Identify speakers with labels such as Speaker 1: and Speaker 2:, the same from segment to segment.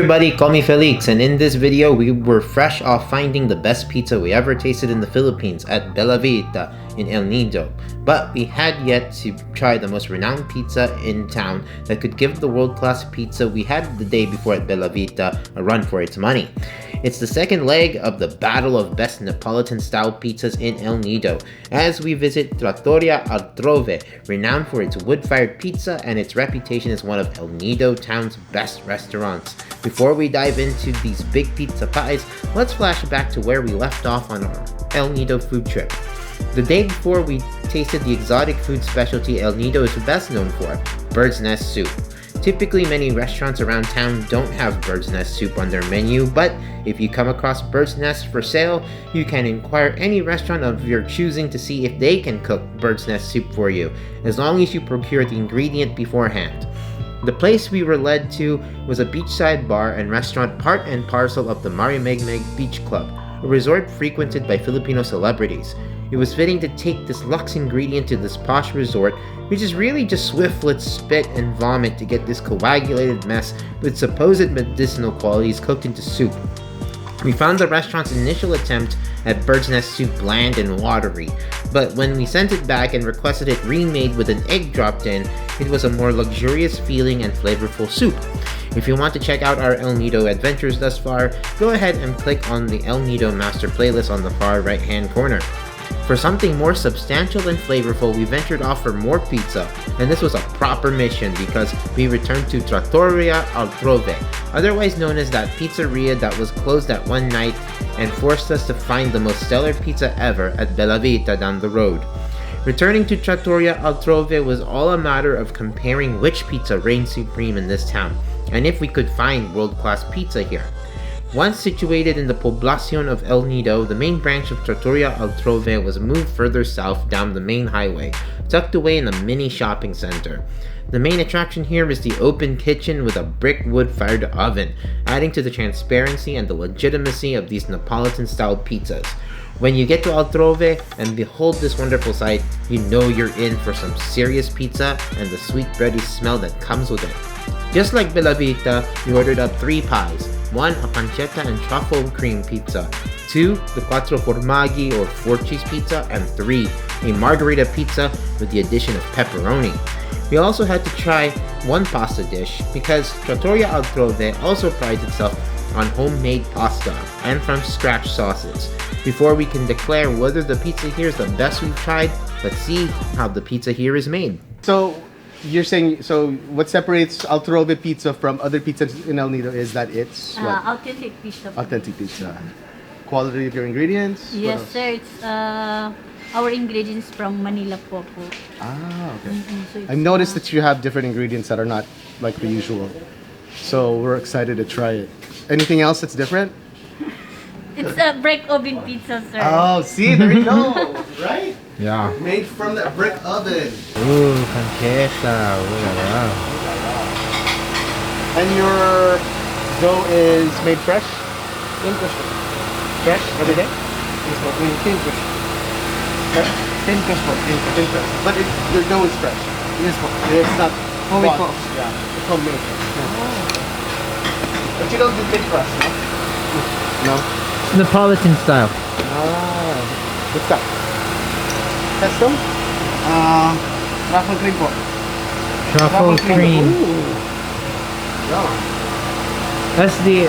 Speaker 1: everybody, call me Felix, and in this video we were fresh off finding the best pizza we ever tasted in the Philippines at Bella Vita in El Nido. But we had yet to try the most renowned pizza in town that could give the world-class pizza we had the day before at Bella Vita a run for its money. It's the second leg of the battle of best Neapolitan style pizzas in El Nido, as we visit Trattoria Altrove, renowned for its wood-fired pizza and its reputation as one of El Nido town's best restaurants. Before we dive into these big pizza pies, let's flash back to where we left off on our El Nido food trip. The day before, we tasted the exotic food specialty El Nido is best known for, bird's nest soup. Typically, many restaurants around town don't have bird's nest soup on their menu, but if you come across bird's nest for sale, you can inquire any restaurant of your choosing to see if they can cook bird's nest soup for you, as long as you procure the ingredient beforehand. The place we were led to was a beachside bar and restaurant part and parcel of the Marimegmeg Beach Club, a resort frequented by Filipino celebrities. It was fitting to take this luxe ingredient to this posh resort, which is really just Swiflet's spit and vomit to get this coagulated mess with supposed medicinal qualities cooked into soup. We found the restaurant's initial attempt at bird's nest soup bland and watery, but when we sent it back and requested it remade with an egg dropped in, it was a more luxurious feeling and flavorful soup. If you want to check out our El Nido adventures thus far, go ahead and click on the El Nido Master playlist on the far right hand corner. For something more substantial and flavorful, we ventured off for more pizza, and this was a proper mission because we returned to Trattoria Altrove, otherwise known as that pizzeria that was closed at one night and forced us to find the most stellar pizza ever at Bella Vita down the road. Returning to Trattoria Altrove was all a matter of comparing which pizza reigned supreme in this town, and if we could find world-class pizza here. Once situated in the poblacion of El Nido, the main branch of Trattoria Altrove was moved further south down the main highway, tucked away in a mini shopping center. The main attraction here is the open kitchen with a brick wood-fired oven, adding to the transparency and the legitimacy of these Neapolitan-style pizzas. When you get to Altrove and behold this wonderful sight, you know you're in for some serious pizza and the sweet bready smell that comes with it. Just like Bella Vita, we ordered up 3 pies. 1, a pancetta and truffle cream pizza. 2, the quattro formaggi or 4-cheese pizza. And 3, a margherita pizza with the addition of pepperoni. We also had to try 1 pasta dish because Trattoria Altrove also prides itself on homemade pasta and from scratch sauces. Before we can declare whether the pizza here is the best we've tried, let's see how the pizza here is made.
Speaker 2: So, you're saying, so what separates Altrove pizza from other pizzas in El Nido is that it's what?
Speaker 3: Authentic pizza.
Speaker 2: Authentic pizza. Quality of your ingredients?
Speaker 3: Yes, sir. It's our ingredients from Manila po.
Speaker 2: Ah, okay.
Speaker 3: So
Speaker 2: I've noticed that you have different ingredients that are not like the usual. So we're excited to try it. Anything else that's different?
Speaker 3: it's a brick oven pizza, sir.
Speaker 2: Oh, see, there you go. Right?
Speaker 1: Yeah.
Speaker 2: Made from that brick oven.
Speaker 1: Ooh, pancetta. Wow.
Speaker 2: And your dough is made fresh? Fresh every day? But your dough is fresh. It's not homemade. Yeah, it's homemade. But you don't do thick crust, no? No.
Speaker 1: Neapolitan style.
Speaker 2: Ah, what's that? Pesto? Truffle cream po.
Speaker 1: Truffle cream.
Speaker 2: Yeah.
Speaker 1: That's the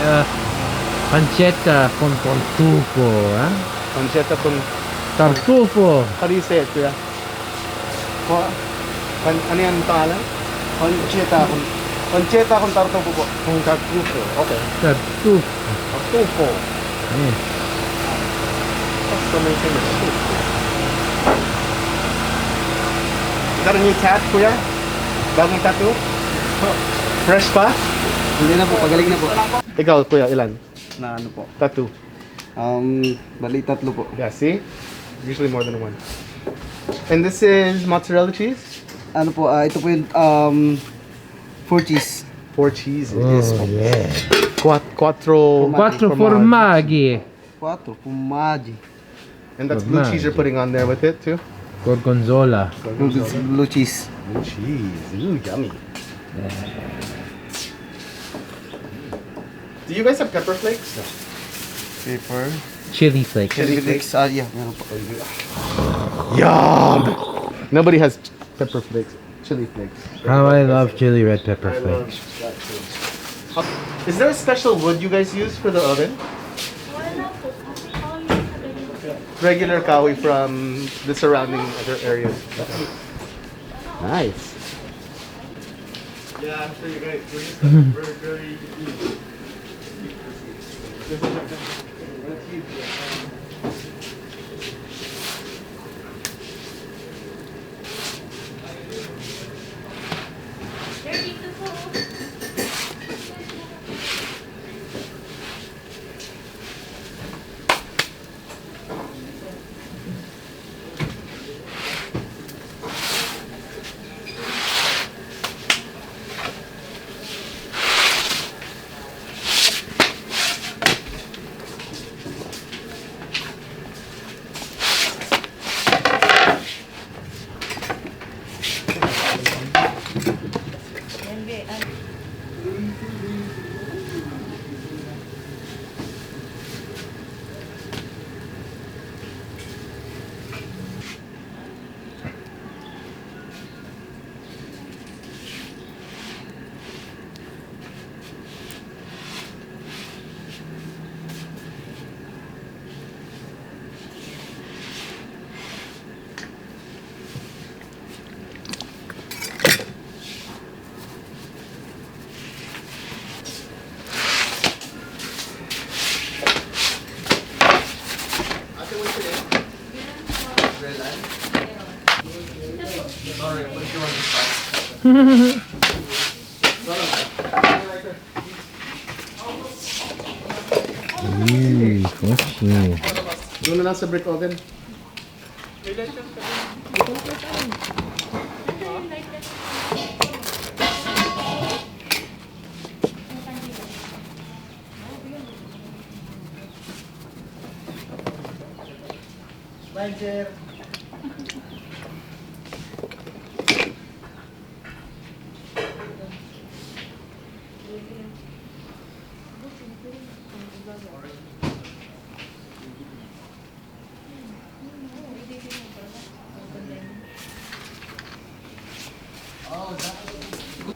Speaker 1: pancetta con tartufo. Huh?
Speaker 2: Pancetta con...
Speaker 1: Tartufo.
Speaker 2: How do you say it, kuya? Ano yan pangalan? Pancetta con tartufo po. Con tartufo. Okay.
Speaker 1: Tartufo.
Speaker 2: Tartufo.
Speaker 1: Yes.
Speaker 2: That's so many things. Is that a new tat, kuya? Bagong tattoo? Fresh pa?
Speaker 4: Hindi na po, pagaling na po.
Speaker 2: Ikaw, kuya, ilan?
Speaker 4: Na ano po?
Speaker 2: Tattoo.
Speaker 4: Bali 3 po.
Speaker 2: Yeah, see? Usually more than 1. And this is mozzarella cheese?
Speaker 4: Ano po, ito po yung 4 cheese.
Speaker 2: 4 cheeses.
Speaker 1: Oh, yeah.
Speaker 2: Quattro.
Speaker 1: Quattro formaggi.
Speaker 4: 4 formaggi.
Speaker 2: And that's blue cheese you're putting on there with it too?
Speaker 1: Gorgonzola.
Speaker 4: Blue cheese.
Speaker 2: Blue cheese. Ooh, yummy. Do you guys have pepper flakes?
Speaker 4: Pepper.
Speaker 1: Chili flakes.
Speaker 4: Chili flakes. Yeah. Meron pa.
Speaker 2: Yum! Nobody has pepper flakes. Chili flakes.
Speaker 1: How I love chili red pepper
Speaker 2: I love
Speaker 1: flakes.
Speaker 2: that too. Is there a special wood you guys use for the oven? Regular kawi from the surrounding other areas. Nice. Yeah, I'm sure you guys very easy. Doon na lang sa brick oven.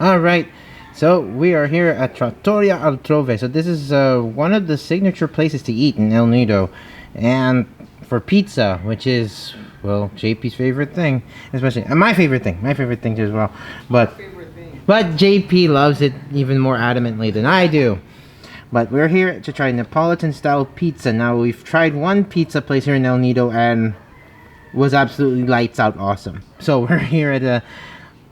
Speaker 1: All right, so we are here at Trattoria Altrove. So this is one of the signature places to eat in El Nido, and for pizza, which is, well, JP's favorite thing, especially my favorite thing too as well. But JP loves it even more adamantly than I do. But we're here to try Neapolitan style pizza. Now we've tried one pizza place here in El Nido and was absolutely lights out awesome. So we're here at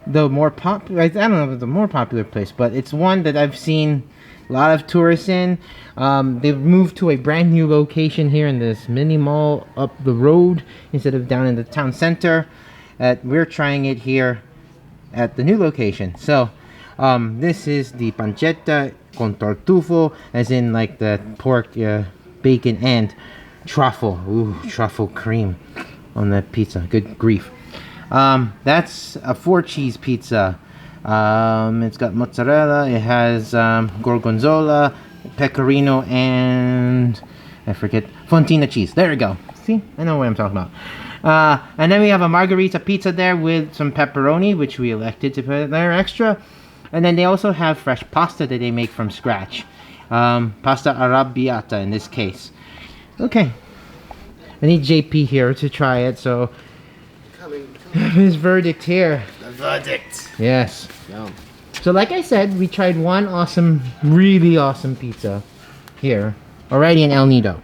Speaker 1: the more popular, I don't know if it's a more popular place, but it's one that I've seen a lot of tourists in. They've moved to a brand new location here in this mini mall up the road instead of down in the town center. We're trying it here at the new location. So this is the pancetta con tartufo, as in like the pork, bacon, and truffle. Ooh, truffle cream on that pizza. Good grief. That's a 4-cheese pizza. It's got mozzarella, it has gorgonzola, pecorino, and I forget, fontina cheese. There we go. See, I know what I'm talking about. And then we have a margherita pizza there with some pepperoni, which we elected to put there extra. And then they also have fresh pasta that they make from scratch. Pasta arrabiatta in this case. Okay, I need JP here to try it, so his verdict here.
Speaker 2: The verdict.
Speaker 1: Yes.
Speaker 2: Yum.
Speaker 1: So like I said, we tried one awesome, really awesome pizza here already in El Nido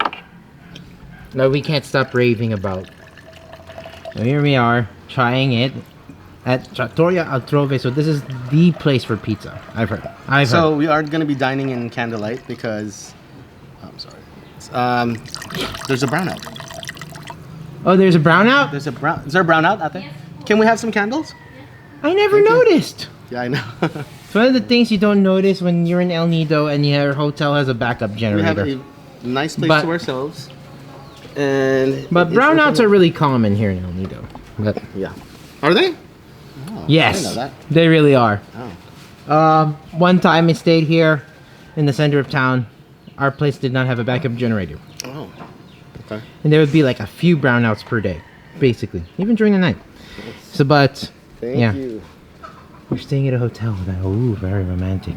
Speaker 1: that we can't stop raving about. So here we are trying it at Trattoria Altrove. So this is the place for pizza, I've heard.
Speaker 2: So we are going to be dining in candlelight because, I'm sorry, there's a brownout.
Speaker 1: Oh, there's a brownout?
Speaker 2: Is there a brownout out there? Can we have some candles?
Speaker 1: I never noticed.
Speaker 2: Yeah, I know.
Speaker 1: It's one of the things you don't notice when you're in El Nido and your hotel has a backup
Speaker 2: We
Speaker 1: generator.
Speaker 2: have a nice place to ourselves. But
Speaker 1: brownouts are really common here in El Nido. But
Speaker 2: yeah. Are they? Oh,
Speaker 1: yes,
Speaker 2: I didn't know that.
Speaker 1: they really are.
Speaker 2: Oh.
Speaker 1: One time I stayed here in the center of town our place did not have a backup generator.
Speaker 2: Oh. Okay.
Speaker 1: And there would be like a few brownouts per day, basically, even during the night. So, but
Speaker 2: Thank you.
Speaker 1: we're staying at a hotel. Ooh, very romantic.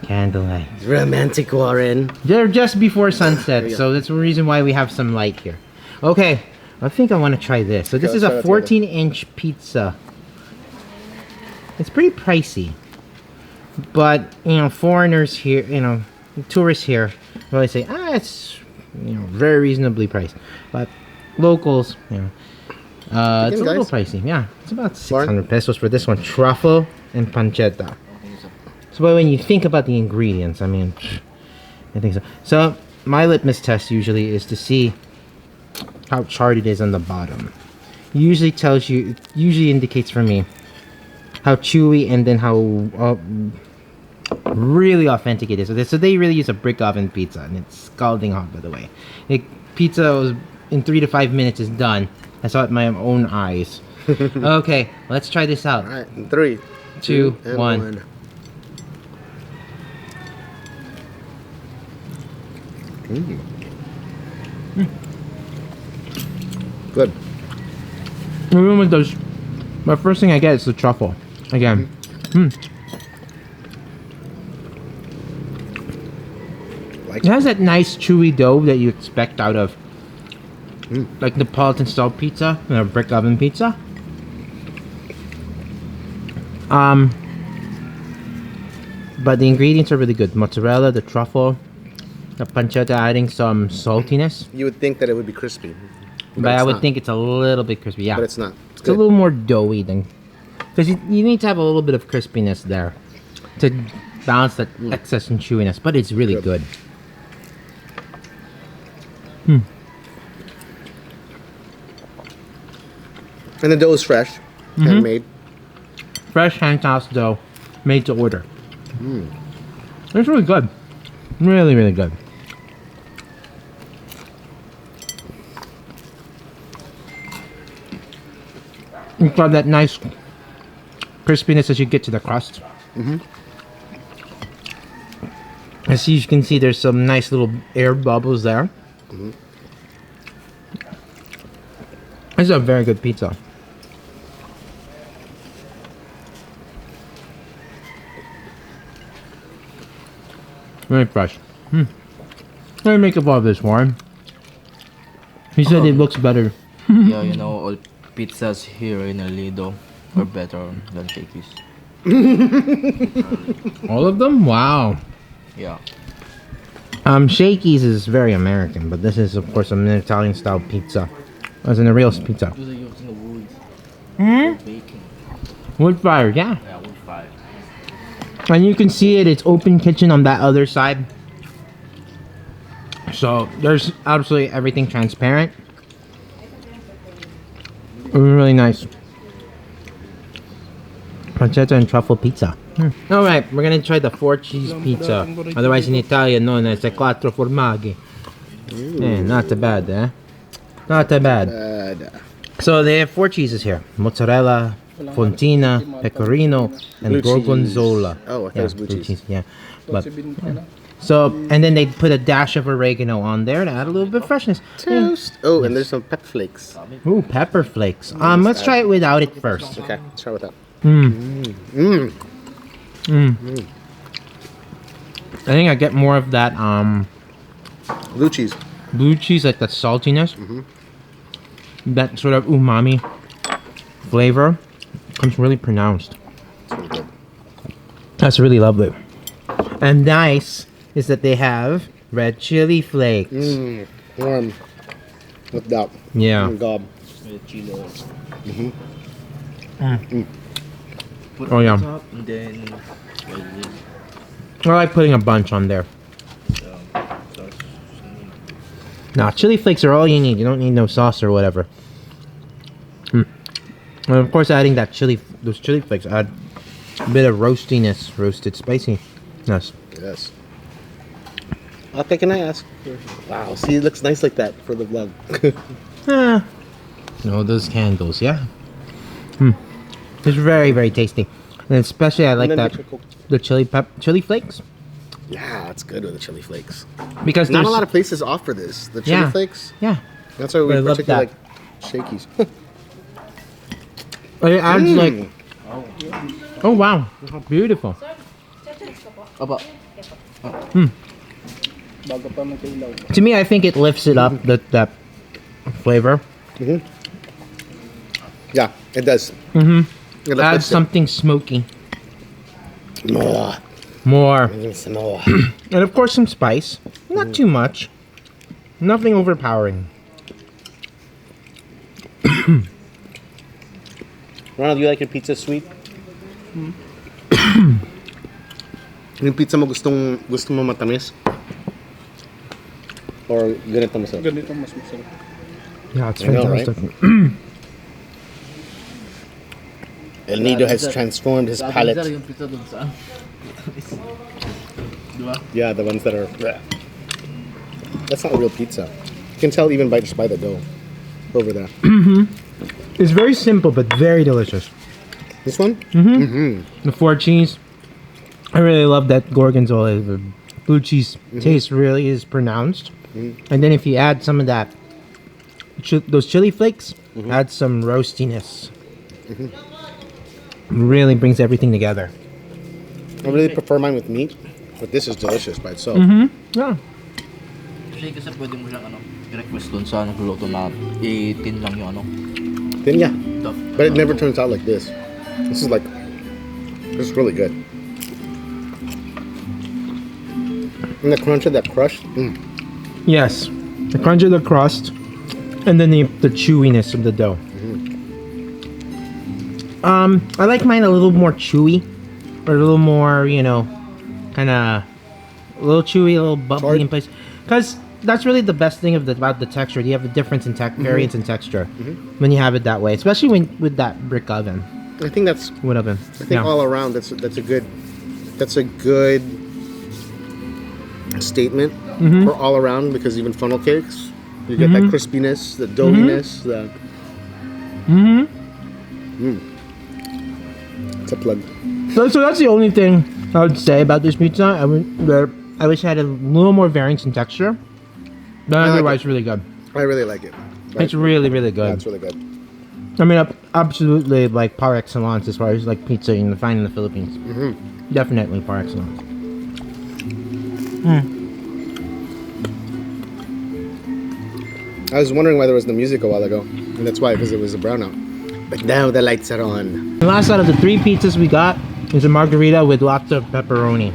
Speaker 1: Candlelight.
Speaker 2: Romantic, Warren.
Speaker 1: They're just before sunset, so that's the reason why we have some light here. Okay, I think I want to try this. So this is a 14-inch pizza. It's pretty pricey, but you know, foreigners here, you know, tourists here, really say, it's very reasonably priced. But locals, it's a little pricey. Yeah, it's about 600 pesos for this one. Truffle and pancetta. So when you think about the ingredients, I mean, I think so. So my litmus test usually is to see how charred it is on the bottom. Usually indicates for me how chewy and then how really authentic it is. So they really use a brick oven pizza, and it's scalding hot, by the way. Pizza was, in 3 to 5 minutes is done. I saw it with my own eyes. Okay, let's try this out.
Speaker 2: All right, 3,
Speaker 1: 2, 1.
Speaker 2: Good.
Speaker 1: Even with those, my first thing I get is the truffle. Again. It has that nice chewy dough that you expect out of like Neapolitan style pizza, or brick oven pizza. But the ingredients are really good. Mozzarella, the truffle, the pancetta adding some saltiness.
Speaker 2: You would think that it would be crispy.
Speaker 1: But I would think it's a little bit crispy, yeah.
Speaker 2: But it's not.
Speaker 1: It's a little more doughy than... Because you need to have a little bit of crispiness there to balance that excess and chewiness. But it's really good.
Speaker 2: And the dough is fresh, handmade.
Speaker 1: Fresh hand-tossed dough, made to order. It's really good. Really, really good. You've got that nice crispiness as you get to the crust. As you can see, there's some nice little air bubbles there. This is a very good pizza. Very fresh. Let me make a of this, Warren. He said it looks better.
Speaker 5: Yeah, you know, all pizzas here in El Nido are better than Shakey's.
Speaker 1: All of them? Wow.
Speaker 5: Yeah.
Speaker 1: Shakey's is very American, but this is, of course, an Italian style pizza. As in a real pizza.
Speaker 5: They're using wood. Baking.
Speaker 1: Wood fire, yeah.
Speaker 5: Yeah, wood fire.
Speaker 1: And you can see it's open kitchen on that other side. So there's absolutely everything transparent. Really nice. Pancetta and truffle pizza. Alright, we're gonna try the 4-cheese pizza. Otherwise in Italian known as the quattro formaggi. Not too bad, eh? Not too bad. So they have 4 cheeses here. Mozzarella, fontina, pecorino, and gorgonzola.
Speaker 2: Oh, I thought it was blue cheese.
Speaker 1: Yeah. But, so, and then they put a dash of oregano on there to add a little bit of freshness.
Speaker 2: Toast. Oh, and there's some pepper flakes.
Speaker 1: Ooh, pepper flakes. Let's try it without it first.
Speaker 2: Okay, let's try with that.
Speaker 1: I think I get more of that
Speaker 2: Blue cheese.
Speaker 1: blue cheese, like that saltiness. That sort of umami flavor comes really pronounced.
Speaker 2: It's really good.
Speaker 1: That's really lovely. And nice is that they have red chili flakes.
Speaker 2: Warm. With that.
Speaker 1: Yeah.
Speaker 2: Gob.
Speaker 5: With chili oil. Put
Speaker 1: Oh, yeah.
Speaker 5: on top and then like this.
Speaker 1: I like putting a bunch on there. Nah, chili flakes are all you need. You don't need no sauce or whatever. And of course, adding that those chili flakes add a bit of roastiness, roasted spiciness.
Speaker 2: Yes. Okay, can I ask? Wow, see, it looks nice like that for the vlog.
Speaker 1: No, those candles, yeah. It's very, very tasty, and especially I like that the chili flakes.
Speaker 2: Yeah, that's good with the chili flakes.
Speaker 1: Because
Speaker 2: Not
Speaker 1: there's
Speaker 2: a lot of places offer this. The chili
Speaker 1: Yeah.
Speaker 2: flakes.
Speaker 1: yeah.
Speaker 2: That's why we
Speaker 1: I love
Speaker 2: particularly
Speaker 1: that.
Speaker 2: like shakies.
Speaker 1: It adds like. Oh wow, beautiful.
Speaker 5: Apa?
Speaker 1: To me, I think it lifts it up that flavor.
Speaker 2: Yeah, it does.
Speaker 1: Mm-hmm.
Speaker 2: It
Speaker 1: Adds something smoky.
Speaker 2: more.
Speaker 1: More.
Speaker 2: Some more.
Speaker 1: And of course some spice. Not too much. Nothing overpowering.
Speaker 2: Ronald, you like your pizza sweet? Yung pizza mo gusto mo matamis? Or ganito masarap?
Speaker 4: Ganito mas masarap.
Speaker 1: Yeah, it's
Speaker 2: I know, right?
Speaker 1: fantastic.
Speaker 2: El Nido has transformed his palate.
Speaker 5: Yung pizza dun saan?
Speaker 2: Yeah, the ones that are... That's not a real pizza. You can tell even just by the dough over there.
Speaker 1: It's very simple but very delicious.
Speaker 2: This one?
Speaker 1: The 4 cheese. I really love that gorgonzola. The blue cheese taste really is pronounced. And then if you add some of that, those chili flakes, add some roastiness. Really brings everything together.
Speaker 2: I really prefer mine with meat, but this is delicious by itself.
Speaker 1: Yeah.
Speaker 5: Kasi pwede mo siyang i-request dun sa nagluto na i-tin lang yung
Speaker 2: Then yeah,
Speaker 5: top.
Speaker 2: but it never turns out like this. This is really good. And the crunch of that crust.
Speaker 1: Yes. The crunch of the crust and then the chewiness of the dough. I like mine a little more chewy, or a little more, kind of a little chewy, a little bubbly in place. Because that's really the best thing about the texture. You have a difference in variance in texture when you have it that way, especially with that brick oven.
Speaker 2: I think that's.
Speaker 1: Wood oven.
Speaker 2: I think all around that's a good statement for all around, because even funnel cakes, you get that crispiness, the doughiness, the. It's a plug.
Speaker 1: So that's the only thing I would say about this pizza. I wish it had a little more variance in texture, but otherwise, really good.
Speaker 2: I really like it.
Speaker 1: It's really, really good.
Speaker 2: Yeah, it's really good.
Speaker 1: I mean, absolutely like par excellence as far as like pizza you can find in the Philippines. Definitely par excellence.
Speaker 2: I was wondering why there was no music a while ago, and that's why, because it was a brownout. But now the lights are on.
Speaker 1: The last out of the 3 pizzas we got is a margherita with lots of pepperoni.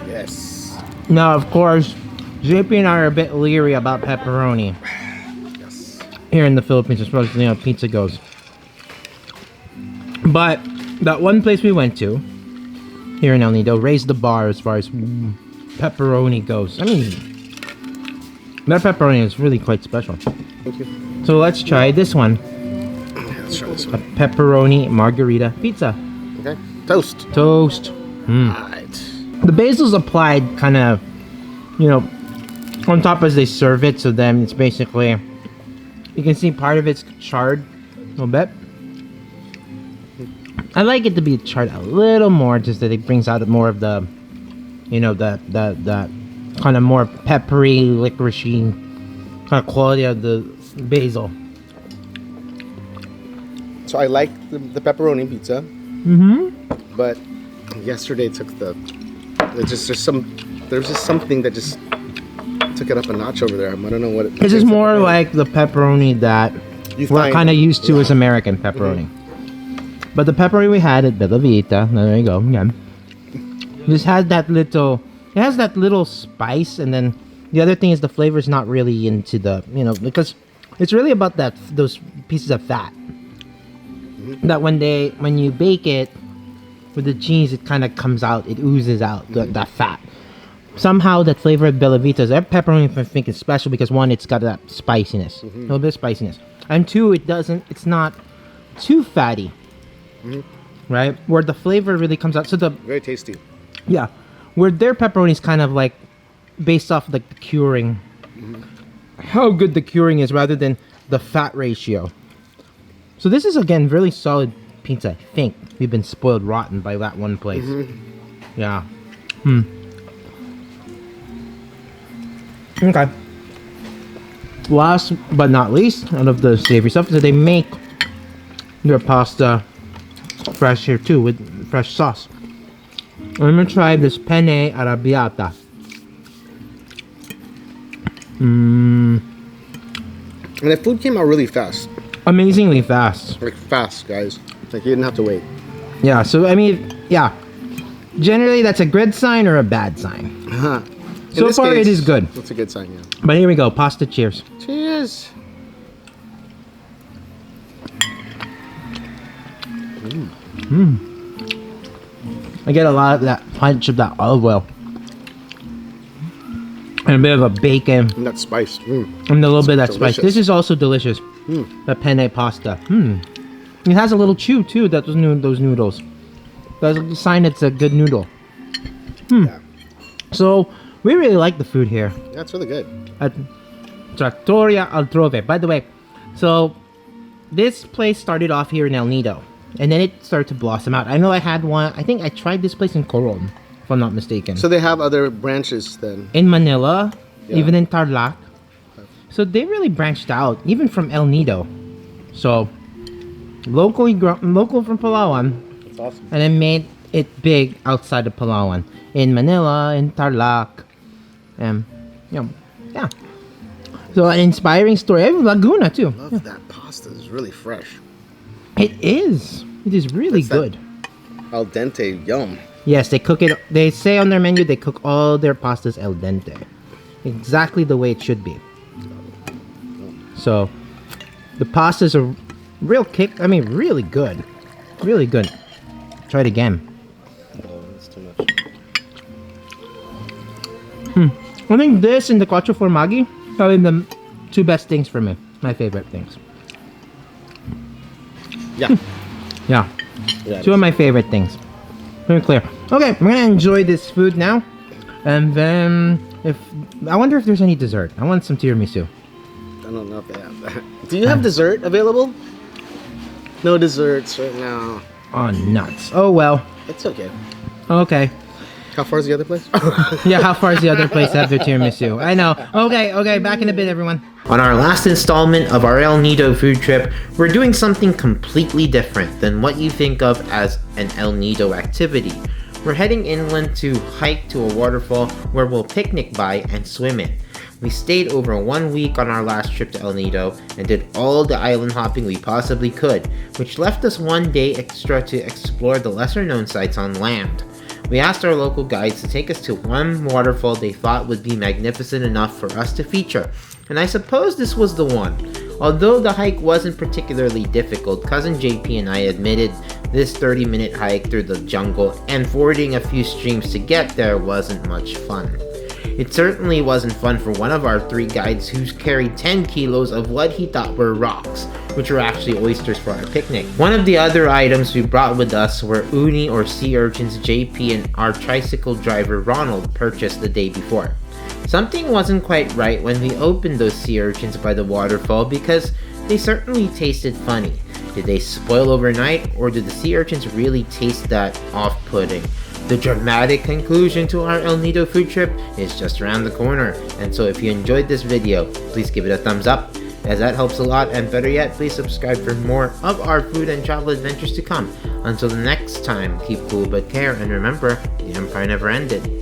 Speaker 2: Yes.
Speaker 1: Now, of course, JP and I are a bit leery about pepperoni here in the Philippines, as far as pizza goes. But that one place we went to here in El Nido raised the bar as far as pepperoni goes. I mean, that pepperoni is really quite special.
Speaker 2: Thank you.
Speaker 1: So let's try this one.
Speaker 2: Let's try this
Speaker 1: A
Speaker 2: one.
Speaker 1: pepperoni margherita pizza.
Speaker 2: Okay. Toast.
Speaker 1: Toast.
Speaker 2: Alright.
Speaker 1: The basil's applied kind of, on top as they serve it. So then it's basically, you can see part of it's charred a little bit. I like it to be charred a little more, just that it brings out more of the, that kind of more peppery, licoricey kind of quality of the basil.
Speaker 2: So I like the pepperoni pizza, but yesterday there's just something that just took it up a notch over there. I don't know what it.
Speaker 1: This is more like the pepperoni that
Speaker 2: You
Speaker 1: we're
Speaker 2: find-
Speaker 1: kind of used to as American pepperoni. But the pepperoni we had at Bella Vita, there you go, yeah. This has that little, it has that little spice, and then the other thing is the flavor is not really into the, because it's really about those pieces of fat. That when you bake it with the cheese, it kind of comes out, it oozes out that fat. Somehow that flavor of Bella Vita's pepperoni, I think, is special because one, it's got that spiciness, a little bit of spiciness, and two, it's not too fatty, right? Where the flavor really comes out. So
Speaker 2: Very tasty.
Speaker 1: yeah, where their pepperoni is kind of like based off like the curing, how good the curing is rather than the fat ratio. So this is again really solid pizza. I think we've been spoiled rotten by that one place. Yeah. Okay. Last but not least, out of the savory stuff, so they make their pasta fresh here too with fresh sauce. I'm gonna try this penne arrabiata.
Speaker 2: And the food came out really fast.
Speaker 1: Amazingly fast.
Speaker 2: Like fast, guys. Like you didn't have to wait.
Speaker 1: Yeah, so I mean, yeah. Generally, that's a good sign or a bad sign.
Speaker 2: In
Speaker 1: So
Speaker 2: this
Speaker 1: far,
Speaker 2: case,
Speaker 1: it is good.
Speaker 2: It's a good sign, yeah.
Speaker 1: But here we go. Pasta cheers.
Speaker 2: Cheers.
Speaker 1: I get a lot of that punch of that olive oil. And a bit of a bacon.
Speaker 2: And that spice.
Speaker 1: And a little bit of that spice.
Speaker 2: delicious.
Speaker 1: This is also delicious. The penne pasta. It has a little chew too, those noodles. That's a sign it's a good noodle.
Speaker 2: Yeah.
Speaker 1: So, we really like the food here
Speaker 2: That's really good.
Speaker 1: at Trattoria Altrove. By the way, so this place started off here in El Nido. And then it started to blossom out. I know I had one. I think I tried this place in Coron, if I'm not mistaken.
Speaker 2: So they have other branches then.
Speaker 1: In Manila,
Speaker 2: Yeah.
Speaker 1: even in Tarlac. So they really branched out, even from El Nido. So local from Palawan,
Speaker 2: That's awesome.
Speaker 1: and then made it big outside of Palawan, in Manila, in Tarlac, yeah. So an inspiring story. Even Laguna too.
Speaker 2: Love that pasta. It's really fresh.
Speaker 1: It is. It is really
Speaker 2: That's that-
Speaker 1: good.
Speaker 2: Al dente, yum.
Speaker 1: Yes, they cook it. They say on their menu they cook all their pastas al dente, exactly the way it should be. So, the pastas are real kick. I mean, really good, really good. Try it again.
Speaker 2: Oh, that's too much.
Speaker 1: I think this and the quattro formaggi probably the two best things for me. My favorite things.
Speaker 2: Yeah.
Speaker 1: Yeah,
Speaker 2: Yeah,
Speaker 1: two of my favorite things. Very clear. Okay, we're gonna enjoy this food now, and then I wonder if there's any dessert. I want some tiramisu.
Speaker 2: I don't know if they have that. Do you have dessert available? No desserts right now.
Speaker 1: Oh, nuts. Oh well.
Speaker 2: It's okay.
Speaker 1: Okay.
Speaker 2: How far is the other place?
Speaker 1: Yeah, how far is the other place to have their tiramisu? I know. Okay, back in a bit, everyone.
Speaker 6: On our last installment of our El Nido food trip, we're doing something completely different than what you think of as an El Nido activity. We're heading inland to hike to a waterfall where we'll picnic by and swim in. We stayed over 1 week on our last trip to El Nido and did all the island hopping we possibly could, which left us 1 day extra to explore the lesser known sites on land. We asked our local guides to take us to one waterfall they thought would be magnificent enough for us to feature, and I suppose this was the one. Although the hike wasn't particularly difficult, cousin JP and I admitted this 30-minute hike through the jungle and fording a few streams to get there wasn't much fun. It certainly wasn't fun for one of our 3 guides who carried 10 kilos of what he thought were rocks, which were actually oysters for our picnic. One of the other items we brought with us were uni or sea urchins JP and our tricycle driver Ronald purchased the day before. Something wasn't quite right when we opened those sea urchins by the waterfall because they certainly tasted funny. Did they spoil overnight, or did the sea urchins really taste that off-putting? The dramatic conclusion to our El Nido food trip is just around the corner, and so if you enjoyed this video, please give it a thumbs up, as that helps a lot, and better yet, please subscribe for more of our food and travel adventures to come. Until the next time, keep cool but care, and remember, the empire never ended.